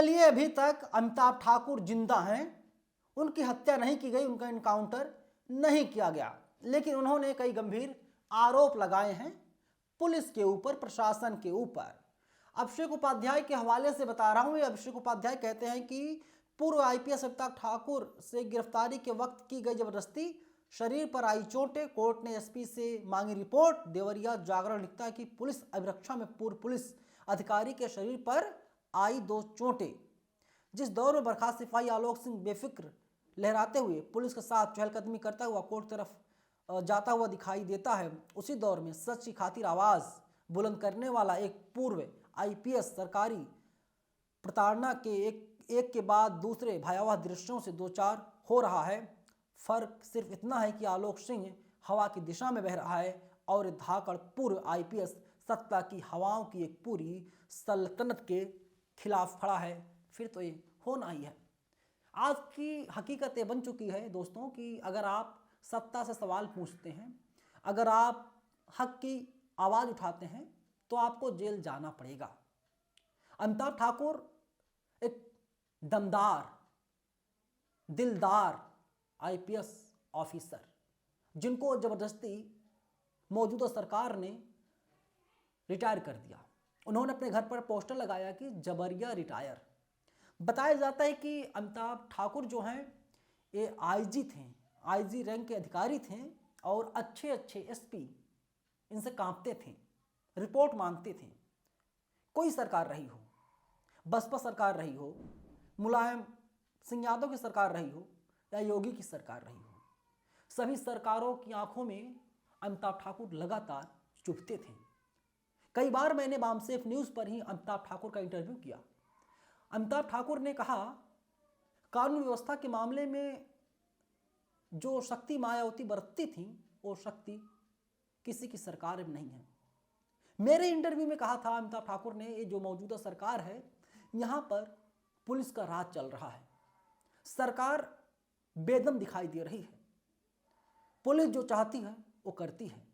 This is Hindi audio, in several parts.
चलिए, अभी तक अमिताभ ठाकुर जिंदा हैं, उनकी हत्या नहीं की गई, उनका इनकाउंटर नहीं किया गया, लेकिन उन्होंने कई गंभीर आरोप लगाए हैं पुलिस के ऊपर, प्रशासन के ऊपर। अभिषेक उपाध्याय के हवाले से बता रहा हूं। ये अभिषेक उपाध्याय कहते हैं कि पूर्व आईपीएस अमिताभ ठाकुर से गिरफ्तारी के वक्त की गई जबरदस्ती, शरीर पर आई चोटें, कोर्ट ने एसपी से मांगी रिपोर्ट। देवरिया जागरण लिखता है कि पुलिस अभिरक्षा में पूर्व पुलिस अधिकारी के शरीर पर आई 2 चोटें। जिस दौर में बर्खास्त सिपाही आलोक सिंह बेफिक्र लहराते हुए पुलिस के साथ चहलकदमी करता हुआ कोर्ट तरफ जाता हुआ दिखाई देता है, उसी दौर में सच की खातिर आवाज़ बुलंद करने वाला एक पूर्व आईपीएस सरकारी प्रताड़ना के एक के बाद दूसरे भयावह दृश्यों से दो चार हो रहा है। फर्क सिर्फ इतना है कि आलोक सिंह हवा की दिशा में बह रहा है और धाकड़ पूर्व आईपीएस सत्ता की हवाओं की एक पूरी सल्तनत के खिलाफ खड़ा है। फिर तो ये होना ही है। आज की हकीकत ये बन चुकी है दोस्तों कि अगर आप सत्ता से सवाल पूछते हैं, अगर आप हक की आवाज़ उठाते हैं, तो आपको जेल जाना पड़ेगा। अमिताभ ठाकुर एक दमदार, दिलदार आईपीएस ऑफिसर, जिनको ज़बरदस्ती मौजूदा सरकार ने रिटायर कर दिया। उन्होंने अपने घर पर पोस्टर लगाया कि जबरिया रिटायर। बताया जाता है कि अमिताभ ठाकुर जो हैं ये आईजी थे, आईजी रैंक के अधिकारी थे और अच्छे अच्छे एसपी इनसे कांपते थे, रिपोर्ट मांगते थे। कोई सरकार रही हो, बसपा सरकार रही हो, मुलायम सिंह यादव की सरकार रही हो या योगी की सरकार रही हो, सभी सरकारों की आंखों में अमिताभ ठाकुर लगातार चुभते थे। कई बार मैंने बामसेफ न्यूज़ पर ही अमिताभ ठाकुर का इंटरव्यू किया। अमिताभ ठाकुर ने कहा, कानून व्यवस्था के मामले में जो शक्ति मायावती बरतती थी, वो शक्ति किसी की सरकार में नहीं है। मेरे इंटरव्यू में कहा था अमिताभ ठाकुर ने, ये जो मौजूदा सरकार है, यहाँ पर पुलिस का राज चल रहा है, सरकार बेदम दिखाई दे रही है, पुलिस जो चाहती है वो करती है।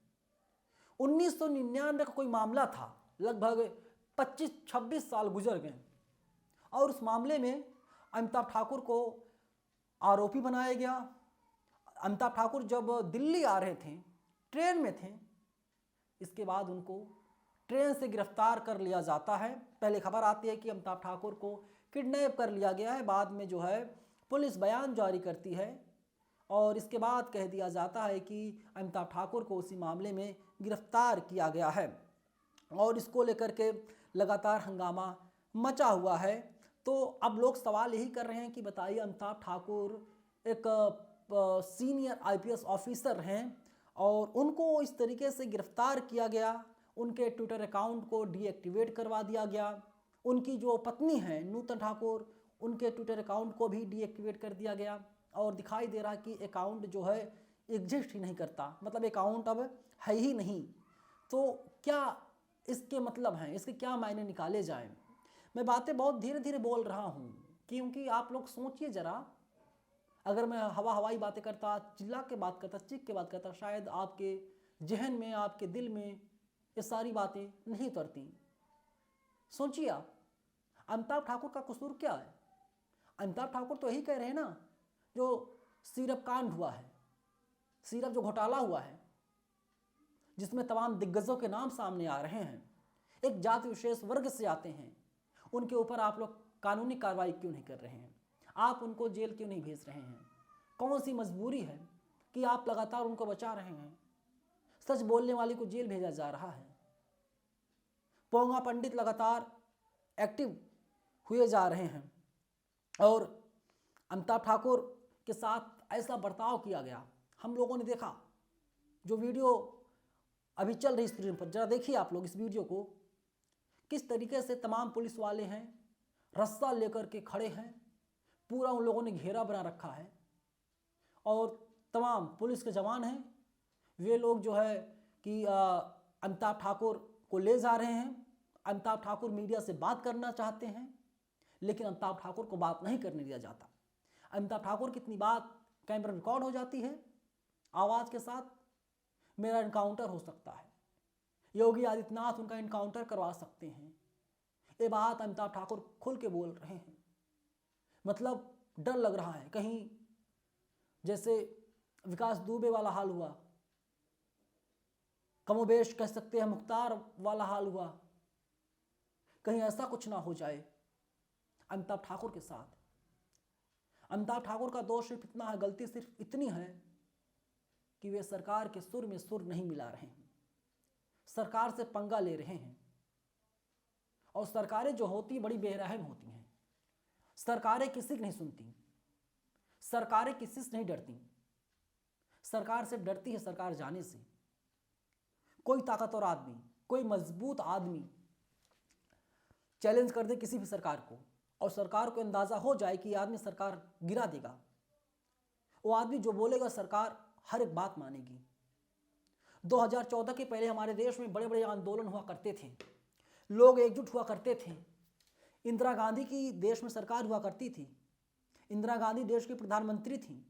1999 का कोई मामला था, लगभग 25-26 साल गुजर गए और उस मामले में अमिताभ ठाकुर को आरोपी बनाया गया। अमिताभ ठाकुर जब दिल्ली आ रहे थे, ट्रेन में थे, इसके बाद उनको ट्रेन से गिरफ्तार कर लिया जाता है। पहले खबर आती है कि अमिताभ ठाकुर को किडनैप कर लिया गया है, बाद में जो है पुलिस बयान जारी करती है और इसके बाद कह दिया जाता है कि अमिताभ ठाकुर को उसी मामले में गिरफ्तार किया गया है और इसको लेकर के लगातार हंगामा मचा हुआ है। तो अब लोग सवाल यही कर रहे हैं कि बताइए, अमिताभ ठाकुर एक सीनियर आईपीएस ऑफिसर हैं और उनको इस तरीके से गिरफ्तार किया गया, उनके ट्विटर अकाउंट को डीएक्टिवेट करवा दिया गया, उनकी जो पत्नी हैं नूतन ठाकुर, उनके ट्विटर अकाउंट को भी डीएक्टिवेट कर दिया गया और दिखाई दे रहा है कि अकाउंट जो है एग्जिस्ट ही नहीं करता, मतलब अकाउंट अब है ही नहीं। तो क्या इसके मतलब हैं, इसके क्या मायने निकाले जाएं? मैं बातें बहुत धीरे धीरे बोल रहा हूँ क्योंकि आप लोग सोचिए ज़रा, अगर मैं हवाई बातें करता, चिल्ला के बात करता, चीख के बात करता, शायद आपके जहन में, आपके दिल में ये सारी बातें नहीं उतरती। सोचिए आप, अमिताभ ठाकुर का कसूर क्या है? अमिताभ ठाकुर तो यही कह रहे हैं ना, जो सिरप कांड हुआ है, सिरप जो घोटाला हुआ है, जिसमें तमाम दिग्गजों के नाम सामने आ रहे हैं, एक जाति विशेष वर्ग से आते हैं, उनके ऊपर आप लोग कानूनी कार्रवाई क्यों नहीं कर रहे हैं? आप उनको जेल क्यों नहीं भेज रहे हैं? कौन सी मजबूरी है कि आप लगातार उनको बचा रहे हैं? सच बोलने वाले को जेल भेजा जा रहा है। पोंगा पंडित लगातार एक्टिव हुए जा रहे हैं और अमिताभ ठाकुर के साथ ऐसा बर्ताव किया गया। हम लोगों ने देखा, जो वीडियो अभी चल रही स्क्रीन पर, जरा देखिए आप लोग इस वीडियो को, किस तरीके से तमाम पुलिस वाले हैं, रस्सा लेकर के खड़े हैं, पूरा उन लोगों ने घेरा बना रखा है और तमाम पुलिस के जवान हैं, वे लोग जो है कि अमिताभ ठाकुर को ले जा रहे हैं। अमिताभ ठाकुर मीडिया से बात करना चाहते हैं, लेकिन अमिताभ ठाकुर को बात नहीं करने दिया जाता। अमिताभ ठाकुर की इतनी बात कैमरा रिकॉर्ड हो जाती है, आवाज़ के साथ मेरा इनकाउंटर हो सकता है, योगी आदित्यनाथ उनका इनकाउंटर करवा सकते हैं। ये बात अमिताभ ठाकुर खुल के बोल रहे हैं। मतलब डर लग रहा है, कहीं जैसे विकास दुबे वाला हाल हुआ, कमोबेश कह सकते हैं मुख्तार वाला हाल हुआ, कहीं ऐसा कुछ ना हो जाए अमिताभ ठाकुर के साथ। अमिताभ ठाकुर का दोष सिर्फ इतना है, गलती सिर्फ इतनी है कि वे सरकार के सुर में सुर नहीं मिला रहे हैं, सरकार से पंगा ले रहे हैं। और सरकारें जो होती बड़ी बेरहम होती हैं, सरकारें किसी की नहीं सुनती, सरकारें किसी से नहीं डरती। सरकार से डरती है सरकार जाने से। कोई ताकतवर आदमी, कोई मजबूत आदमी चैलेंज कर दे किसी भी सरकार को, और सरकार को अंदाजा हो जाए कि यह आदमी सरकार गिरा देगा, वो आदमी जो बोलेगा सरकार हर एक बात मानेगी। 2014 के पहले हमारे देश में बड़े बड़े आंदोलन हुआ करते थे, लोग एकजुट हुआ करते थे। इंदिरा गांधी की देश में सरकार हुआ करती थी, इंदिरा गांधी देश की प्रधानमंत्री थी।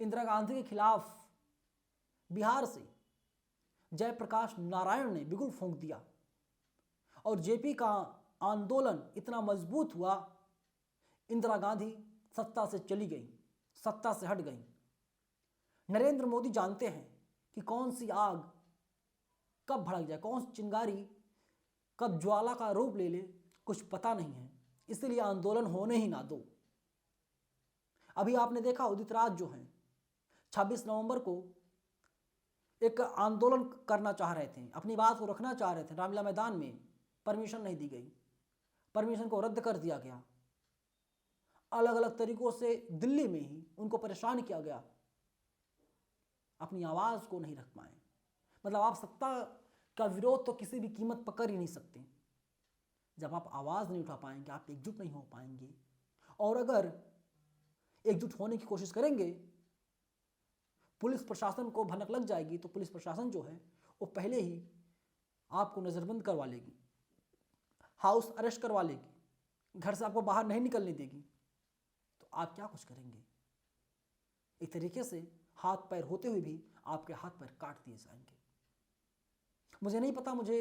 इंदिरा गांधी के खिलाफ बिहार से जयप्रकाश नारायण ने बिगुल फूंक दिया, और जेपी का आंदोलन इतना मजबूत हुआ, इंदिरा गांधी सत्ता से चली गई, सत्ता से हट गई। नरेंद्र मोदी जानते हैं कि कौन सी आग कब भड़क जाए, कौन सी चिंगारी कब ज्वाला का रूप ले ले, कुछ पता नहीं है, इसलिए आंदोलन होने ही ना दो। अभी आपने देखा उदित राज जो हैं 26 नवंबर को एक आंदोलन करना चाह रहे थे, अपनी बात को रखना चाह रहे थे रामलीला मैदान में, परमिशन नहीं दी गई, परमिशन को रद्द कर दिया गया। अलग अलग तरीकों से दिल्ली में ही उनको परेशान किया गया, अपनी आवाज़ को नहीं रख पाए। मतलब आप सत्ता का विरोध तो किसी भी कीमत पर कर ही नहीं सकते। जब आप आवाज़ नहीं उठा पाएंगे, आप एकजुट नहीं हो पाएंगे, और अगर एकजुट होने की कोशिश करेंगे, पुलिस प्रशासन को भनक लग जाएगी, तो पुलिस प्रशासन जो है वो पहले ही आपको नज़रबंद करवा लेगी, हाउस अरेस्ट करवा लेगी, घर से आपको बाहर नहीं निकलने देगी। तो आप क्या कुछ करेंगे? एक तरीके से हाथ पैर होते हुए भी आपके हाथ पैर काट दिए जाएंगे। मुझे नहीं पता मुझे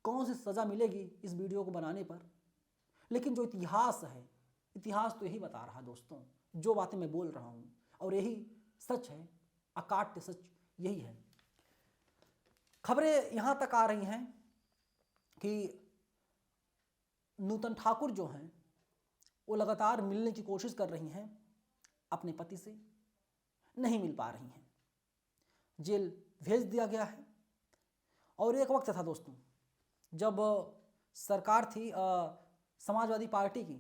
कौन सी सज़ा मिलेगी इस वीडियो को बनाने पर, लेकिन जो इतिहास है, इतिहास तो यही बता रहा है दोस्तों, जो बातें मैं बोल रहा हूँ, और यही सच है, अकाट्य सच यही है। खबरें यहाँ तक आ रही हैं कि नूतन ठाकुर जो हैं वो लगातार मिलने की कोशिश कर रही हैं अपने पति से, नहीं मिल पा रही हैं, जेल भेज दिया गया है। और एक वक्त था दोस्तों जब सरकार थी समाजवादी पार्टी की,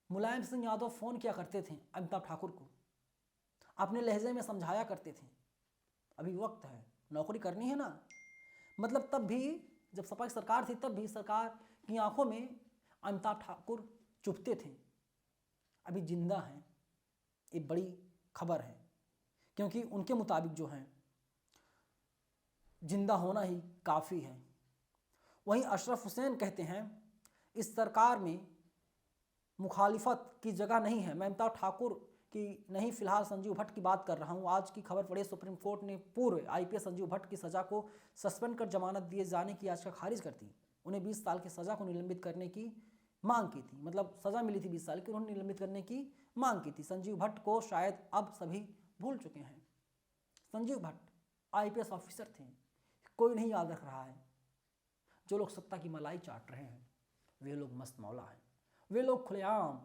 मुलायम सिंह यादव फ़ोन किया करते थे अमिताभ ठाकुर को, अपने लहजे में समझाया करते थे, अभी वक्त है, नौकरी करनी है ना। मतलब तब भी जब सपा की सरकार थी, तब भी सरकार की आंखों में अमिताभ ठाकुर चुभते थे, अभी जिंदा हैं। एक बड़ी खबर है, क्योंकि उनके मुताबिक जो हैं जिंदा होना ही काफ़ी है। वहीं अशरफ हुसैन कहते हैं इस सरकार में मुखालिफत की जगह नहीं है। मैं अमिताभ ठाकुर की नहीं, फिलहाल संजीव भट्ट की बात कर रहा हूँ। आज की खबर पढ़े, सुप्रीम कोर्ट ने पूर्व आईपीएस संजीव भट्ट की सज़ा को सस्पेंड कर जमानत दिए जाने की याचिका खारिज कर दी। उन्हें 20 साल की सज़ा को निलंबित करने की मांग की थी, मतलब सज़ा मिली थी 20 साल की, उन्होंने निलंबित करने की मांग की थी। संजीव भट्ट को शायद अब सभी भूल चुके हैं। संजीव भट्ट आईपीएस ऑफिसर थे, कोई नहीं याद रख रहा है। जो लोग सत्ता की मलाई चाट रहे हैं वे लोग मस्त मौला हैं, वे लोग खुलेआम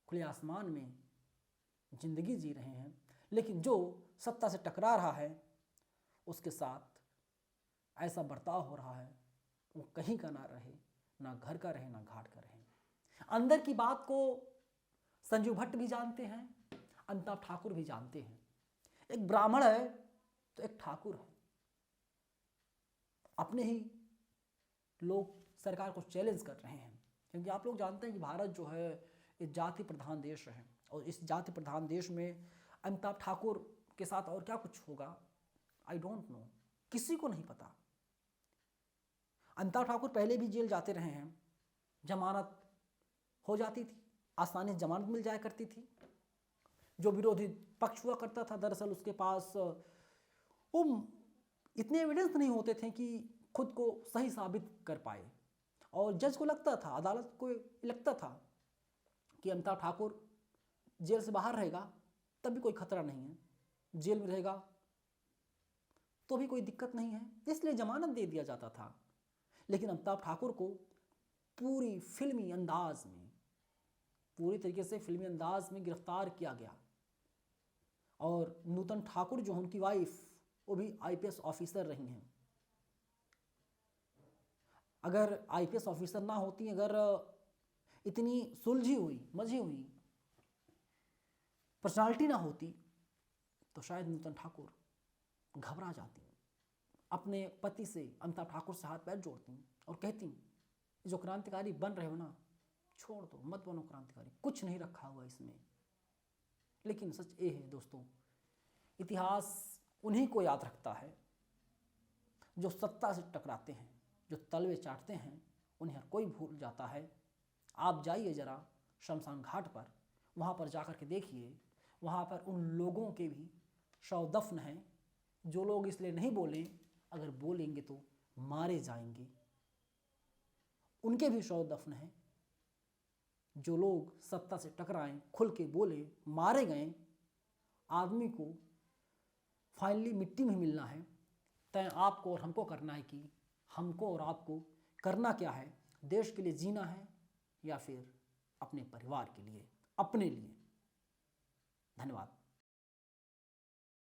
खुले आसमान में जिंदगी जी रहे हैं। लेकिन जो सत्ता से टकरा रहा है उसके साथ ऐसा बर्ताव हो रहा है, वो कहीं का ना रहे, ना घर का रहे, ना घाट का रहे। अंदर की बात को संजीव भट्ट भी जानते हैं, अमिताभ ठाकुर भी जानते हैं। एक ब्राह्मण है तो एक ठाकुर है। अपने ही लोग सरकार को चैलेंज कर रहे हैं, क्योंकि आप लोग जानते हैं कि भारत जो है एक जाति प्रधान देश है, और इस जाति प्रधान देश में अमिताभ ठाकुर के साथ और क्या कुछ होगा आई डोंट नो, किसी को नहीं पता। अमिताभ ठाकुर पहले भी जेल जाते रहे हैं, जमानत हो जाती थी, आसानी से जमानत मिल जाया करती थी। जो विरोधी पक्ष हुआ करता था दरअसल उसके पास वो इतने एविडेंस नहीं होते थे कि खुद को सही साबित कर पाए, और जज को लगता था, अदालत को लगता था कि अमिताभ ठाकुर जेल से बाहर रहेगा तब भी कोई खतरा नहीं है, जेल में रहेगा तो भी कोई दिक्कत नहीं है, इसलिए जमानत दे दिया जाता था। लेकिन अमिताभ ठाकुर को पूरी फिल्मी अंदाज में, पूरी तरीके से फिल्मी अंदाज में गिरफ्तार किया गया। और नूतन ठाकुर जो उनकी वाइफ, वो भी आईपीएस ऑफिसर रही हैं। अगर आईपीएस ऑफिसर ना होती, अगर इतनी सुलझी हुई, मजी हुई पर्सनालिटी ना होती, तो शायद नूतन ठाकुर घबरा जाती, अपने पति से, अमिताभ ठाकुर से हाथ पैर जोड़ती और कहती, जो क्रांतिकारी बन रहे हो ना, छोड़ दो, मत बनो क्रांतिकारी, कुछ नहीं रखा हुआ इसमें। लेकिन सच ये है दोस्तों, इतिहास उन्हीं को याद रखता है जो सत्ता से टकराते हैं, जो तलवे चाटते हैं, उन्हें हर कोई भूल जाता है। आप जाइए ज़रा शमशान घाट पर, वहाँ पर जाकर के देखिए, वहाँ पर उन लोगों के भी शव दफन हैं जो लोग इसलिए नहीं बोले, अगर बोलेंगे तो मारे जाएंगे। उनके भी शव दफन हैं जो लोग सत्ता से टकराएं, खुल के बोले, मारे गए। आदमी को फाइनली मिट्टी में मिलना है। तय आपको और हमको करना है कि हमको और आपको करना क्या है, देश के लिए जीना है या फिर अपने परिवार के लिए, अपने लिए। धन्यवाद।